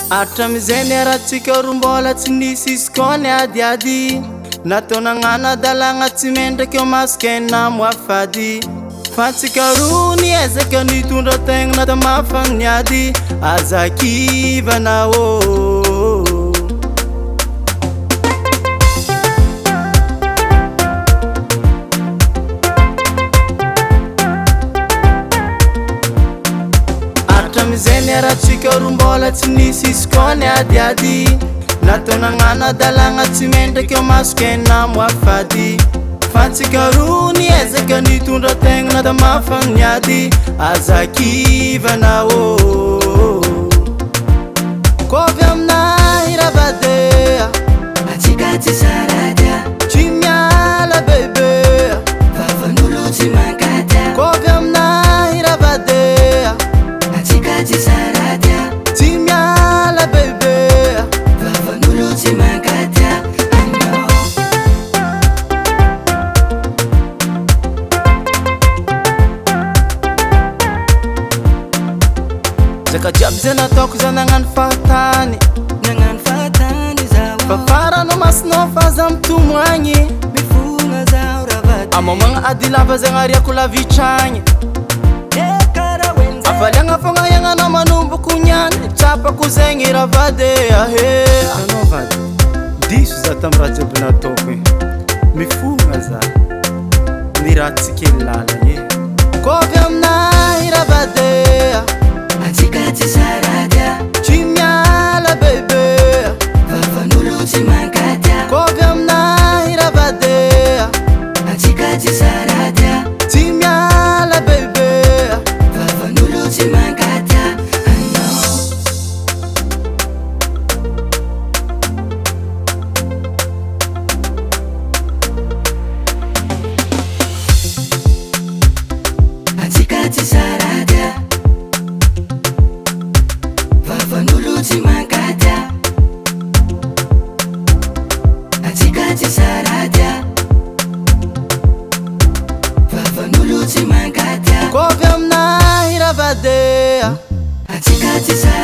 Atramizay niaratsika rombola tsy nisy izy koa ny adiady natao nagnana dalagna tsy mendraky eo masikena moafady fa tsika roa niezaka nitondra tegna nata mafagniady azakivana Atramizay niaratsika rombola tsy nisy izy koa ny adiady natao nagnana dalagna tsy mendraky eo masikena moafady fa tsika roa niezaka nitondra tegna nata mafagniady azakivana Kovy aminahy ravadea atsika tsy saradia tsy miala bebe vavan'olo tsy mankatia Kovy aminahy ravadea atsika tsy saradia tsy miala bebe vavan'olo tsy mankatia anao zaka jiaby zay nataoko za nagnano fahatany nagnano fahatany zaho fa faranao masinao fa za mitomagny mifogna zaho ravady amamagna ady lava zagnariako lavitragny avaliagna fogna iagnanao manomboko niany tsapako zegny ravadea he anao vady diso za tamy raha jiaby nataoko mifogna za ny raha tsy kely lalagny Kovy aminahy ravadea atsika tsy saradia tsy miala bebe vavan'olo tsy mankatia Kovy aminahy ravadea atsika tsy saradia tsy miala bebe vavan'olo tsy mankatia anao atsika tsy saradia vavan'olo tsy mankatia atsika tsy saradia vavan'olo tsy mankatia Kovy aminahy ravadea atsika tsy saradia